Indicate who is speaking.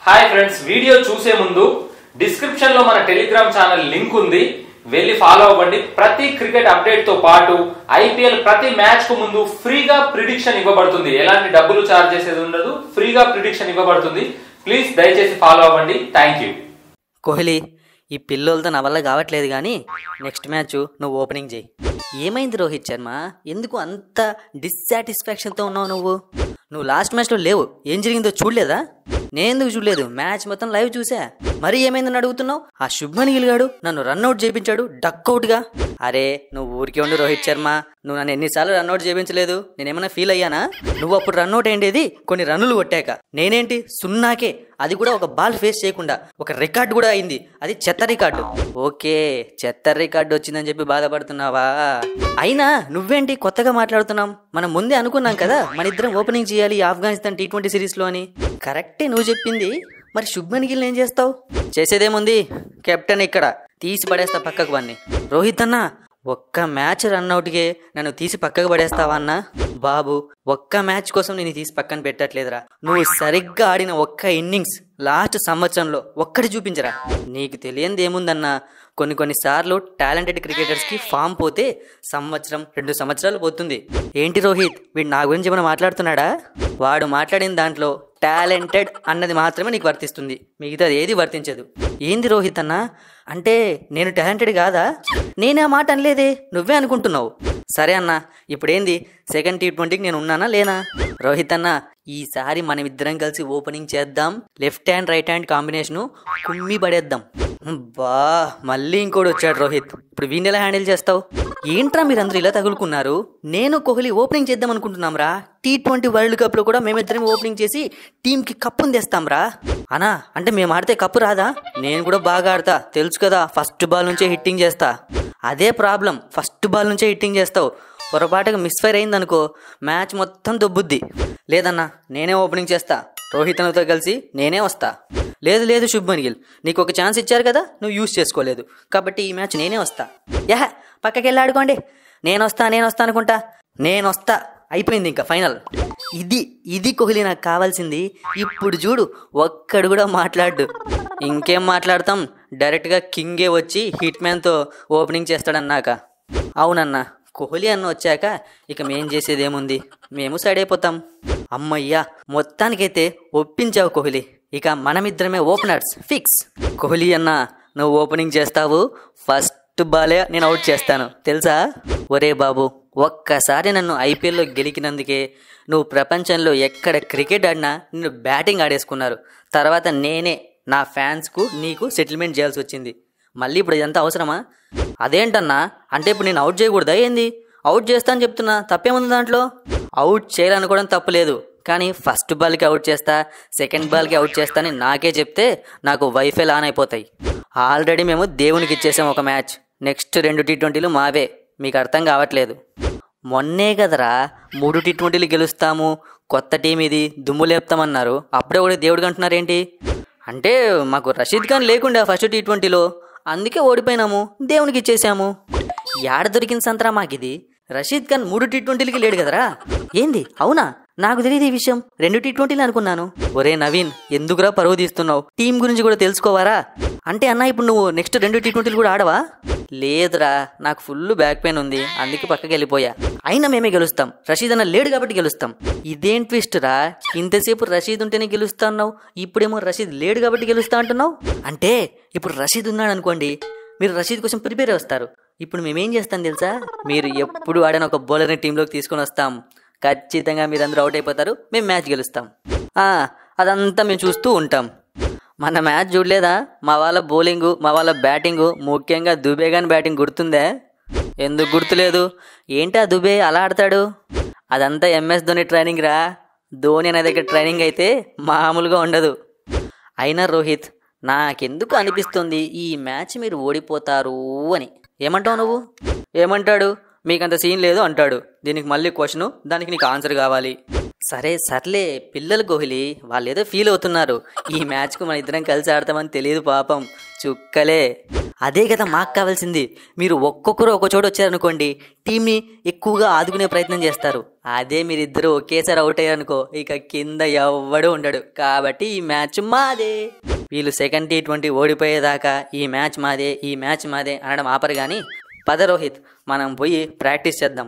Speaker 1: Hi friends, video చూసే ముందు description లో మన టెలిగ్రామ్ ఛానల్ లింక్ ఉంది, వెళ్ళి ఫాలో అవ్వండి. ప్రతి క్రికెట్ అప్డేట్ తో పాటు ఐపీఎల్ ప్రతి మ్యాచ్ కు ముందు ఫ్రీగా ప్రిడిక్షన్ ఇవ్వబడుతుంది. ఎలాంటి డబ్బులు చార్జ్ చేసేది ఉండదు, ఫ్రీగా ప్రిడిక్షన్ ఇవ్వబడుతుంది. ప్లీజ్ దయచేసి ఫాలో అవ్వండి. Thank you.
Speaker 2: కోహ్లీ, ఈ పిల్లోలతో నా వల్ల కావట్లేదు కానీ నెక్స్ట్ మ్యాచ్ నువ్వు ఓపెనింగ్ చేయి. ఏమైంది రోహిత్ శర్మ, ఎందుకు అంత డిస్సాటిస్ఫాక్షన్తో ఉన్నావు? నువ్వు లాస్ట్ మ్యాచ్లో లేవు, ఏం జరిగిందో చూడలేదా? నేను ఎందుకు చూడలేదు, మ్యాచ్ మొత్తం లైవ్ చూసా. మరి ఏమైందని అడుగుతున్నావు? ఆ శుభ్మన్ గిల్ గాడు నన్ను రన్అట్ చేయించాడు డక్అవుట్గా. అరే నువ్వు ఊరికే ఉండు రోహిత్ శర్మ, నువ్వు నన్ను ఎన్నిసార్లు రన్అట్ చేయించలేదు, నేనేమైనా ఫీల్ అయ్యానా? నువ్వు అప్పుడు రన్అట్ అయ్యేది కొన్ని రన్నులు కొట్టాక, నేనేంటి సున్నాకే, అది కూడా ఒక బాల్ ఫేస్ చేయకుండా. ఒక రికార్డు కూడా అయింది, అది చెత్త రికార్డు. ఓకే, చెత్త రికార్డు వచ్చిందని చెప్పి బాధపడుతున్నావా? అయినా నువ్వేంటి కొత్తగా మాట్లాడుతున్నాం? మనం ముందే అనుకున్నాం కదా మన ఇద్దరం ఓపెనింగ్ చేయాలి ఆఫ్ఘనిస్తాన్ T20 సిరీస్లో అని. కరెక్టే నువ్వు చెప్పింది. మరి శుభ్మన్ గిల్ ఏం చేస్తావు? చేసేదేముంది, కెప్టెన్ ఇక్కడ తీసి పడేస్తా పక్కకు వాడిని. రోహిత్ అన్న, ఒక్క మ్యాచ్ రన్అట్కే నన్ను తీసి పక్కకు పడేస్తావా అన్న? బాబు, ఒక్క మ్యాచ్ కోసం నేను తీసి పక్కన పెట్టట్లేదురా. నువ్వు సరిగ్గా ఆడిన ఒక్క ఇన్నింగ్స్ లాస్ట్ సంవత్సరంలో ఒక్కటి చూపించరా. నీకు తెలియంది ఏముందన్నా, కొన్నిసార్లు టాలెంటెడ్ క్రికెటర్స్కి ఫామ్ పోతే సంవత్సరం 2 సంవత్సరాలు పోతుంది. ఏంటి రోహిత్, వీడు నా గురించి ఏమైనా మాట్లాడుతున్నాడా? వాడు మాట్లాడిన దాంట్లో టాలెంటెడ్ అన్నది మాత్రమే నీకు వర్తిస్తుంది, మిగతాది ఏది వర్తించదు. ఏంది రోహిత్ అన్న, అంటే నేను టాలెంటెడ్ కాదా? నేనే ఆ మాట అనలేదే, నువ్వే అనుకుంటున్నావు. సరే అన్న, ఇప్పుడేంది, సెకండ్ T20కి నేను ఉన్నానా లేనా? రోహిత్ అన్న, ఈసారి మనం ఇద్దరం కలిసి ఓపెనింగ్ చేద్దాం. Left hand right hand combination కుమ్మి పడేద్దాం. బా, మళ్ళీ ఇంకోటి వచ్చాడు రోహిత్. ఇప్పుడు వీణ్ ఎలా హ్యాండిల్ చేస్తావు? ఏంట్రా మీరందరూ ఇలా తగులుకున్నారు? నేను కోహ్లీ ఓపెనింగ్ చేద్దాం అనుకుంటున్నాం రా. T20 వరల్డ్ కప్ లో కూడా మేమిద్దరం ఓపెనింగ్ చేసి టీంకి కప్పుని తెస్తాం రా. అనా, అంటే మేము ఆడితే కప్పు రాదా? నేను కూడా బాగా ఆడతా, తెలుసు కదా, ఫస్ట్ బాల్ నుంచే హిట్టింగ్ చేస్తా. అదే ప్రాబ్లం, ఫస్ట్ బాల్ నుంచే హిట్టింగ్ చేస్తావు. పొరపాటుగా మిస్ఫైర్ అయిందనుకో మ్యాచ్ మొత్తం దొబ్బుద్ది. లేదన్నా, నేనే ఓపెనింగ్ చేస్తా, రోహిత్ అన్నతో కలిసి నేనే వస్తా. లేదు శుభ్మన్ గిల్, నీకు ఒక ఛాన్స్ ఇచ్చారు కదా, నువ్వు యూజ్ చేసుకోలేదు, కాబట్టి ఈ మ్యాచ్ నేనే వస్తా. పక్కకి వెళ్ళి ఆడుకోండి. నేను వస్తా అనుకుంటా. నేను వస్తా, అయిపోయింది ఇంకా ఫైనల్. ఇది కోహ్లీ నాకు కావాల్సింది. ఇప్పుడు చూడు, ఒక్కడు కూడా మాట్లాడు. ఇంకేం మాట్లాడతాం, డైరెక్ట్గా కింగే వచ్చి హిట్ మ్యాన్తో ఓపెనింగ్ చేస్తాడన్నాక. అవునన్నా, కోహ్లీ అన్న వచ్చాక ఇక మేం చేసేదేముంది, మేము సైడ్ అయిపోతాం. అమ్మయ్యా, మొత్తానికైతే ఒప్పించావు కోహ్లీ. ఇక మనమిద్దరమే ఓపెనర్స్ ఫిక్స్. కోహ్లీ అన్న, నువ్వు ఓపెనింగ్ చేస్తావు, ఫస్ట్ బాలే నేను అవుట్ చేస్తాను తెలుసా? ఒరే బాబు, ఒక్కసారి నన్ను ఐపీఎల్లో గెలికినందుకే నువ్వు ప్రపంచంలో ఎక్కడ క్రికెట్ ఆడినా నిన్ను బ్యాటింగ్ ఆడేసుకున్నారు. తర్వాత నేనే నా ఫ్యాన్స్కు నీకు సెటిల్మెంట్ చేయాల్సి వచ్చింది. మళ్ళీ ఇప్పుడు ఇదంతా అవసరమా? అదేంటన్నా, అంటే ఇప్పుడు నేను అవుట్ చేయకూడదా ఏంది? అవుట్ చేస్తా అని చెప్తున్నా, తప్పేముంది దాంట్లో? అవుట్ చేయాలనుకోవడం తప్పులేదు, కానీ ఫస్ట్ బాల్కి అవుట్ చేస్తా, సెకండ్ బాల్కి అవుట్ చేస్తా అని నాకే చెప్తే నాకు వైఫై ఆన్ అయిపోతాయి. ఆల్రెడీ మేము దేవునికి ఇచ్చేసాం ఒక మ్యాచ్, నెక్స్ట్ 2 T20లు మావే. మీకు అర్థం కావట్లేదు. మొన్నే కదరా 3 T20లు గెలుస్తాము, కొత్త టీం ఇది, దుమ్ము లేపుతామన్నారు. అప్పుడే కూడా దేవుడికి అంటున్నారేంటి? అంటే మాకు రషీద్ ఖాన్ లేకుండా ఫస్ట్ T20లో, అందుకే ఓడిపోయినాము, దేవునికి ఇచ్చేసాము. యాడ దొరికిన సంతరా మాకిది? రషీద్ ఖాన్ 3 T20లకి లేడు కదరా. ఏంది, అవునా? నాకు తెలియదు ఈ విషయం, 2 T20లు అనుకున్నాను. ఒరే నవీన్, ఎందుకురా పరువు తీస్తున్నావు? టీం గురించి కూడా తెలుసుకోవారా? అంటే అన్న, ఇప్పుడు నువ్వు నెక్స్ట్ 2 T20లు కూడా ఆడవా? లేదురా, నాకు ఫుల్ బ్యాక్ పెయిన్ ఉంది, అందుకే పక్కకి వెళ్ళిపోయా. అయినా మేమే గెలుస్తాం, రషీద్ అన్న లేడు కాబట్టి గెలుస్తాం. ఇదేం ట్విస్ట్ రా, ఇంతసేపు రషీద్ ఉంటేనే గెలుస్తా అన్నావు, ఇప్పుడేమో రషీద్ లేడు కాబట్టి గెలుస్తా అంటున్నావు. అంటే ఇప్పుడు రషీద్ ఉన్నాడు అనుకోండి, మీరు రషీద్ కోసం ప్రిపేర్ వస్తారు. ఇప్పుడు మేమేం చేస్తాం తెలుసా? మీరు ఎప్పుడు ఆడిన ఒక బౌలర్ని టీంలోకి తీసుకొని వస్తాం, ఖచ్చితంగా మీరందరూ అవుట్ అయిపోతారు, మేము మ్యాచ్ గెలుస్తాం. అదంతా మేము చూస్తూ ఉంటాం. మన మ్యాచ్ చూడలేదా? మా వాళ్ళ బౌలింగు, మా వాళ్ళ బ్యాటింగు, ముఖ్యంగా దుబే గాని బ్యాటింగ్ గుర్తుందే? ఎందుకు గుర్తులేదు? ఏంటి ఆ దుబే అలా ఆడతాడు? అదంతా MS ధోని ట్రైనింగ్ రా. ధోని అనే దగ్గర ట్రైనింగ్ అయితే మామూలుగా ఉండదు. అయినా రోహిత్, నాకెందుకు అనిపిస్తుంది ఈ మ్యాచ్ మీరు ఓడిపోతారు అని. ఏమంటావు నువ్వు? ఏమంటాడు? మీకంత సీన్ లేదు అంటాడు. దీనికి మళ్ళీ క్వశ్చను, దానికి నీకు ఆన్సర్ కావాలి. సర్లే, పిల్లలు కోహ్లీ, వాళ్ళు ఏదో ఫీల్ అవుతున్నారు. ఈ మ్యాచ్కు మన ఇద్దరం కలిసి ఆడతామని తెలియదు పాపం, చుక్కలే. అదే కదా మాకు కావాల్సింది. మీరు ఒక్కొక్కరు ఒక చోటు వచ్చారనుకోండి, టీంని ఎక్కువగా ఆదుకునే ప్రయత్నం చేస్తారు. అదే మీరిద్దరు ఒకేసారి అవుట్ అయ్యారనుకో, ఇక కింద ఎవ్వడు ఉండడు. కాబట్టి ఈ మ్యాచ్ మాదే. వీళ్ళు సెకండ్ T20 ఓడిపోయేదాకా ఈ మ్యాచ్ మాదే అనడం ఆపరు. కానీ పద రోహిత్, మనం పోయి ప్రాక్టీస్ చేద్దాం.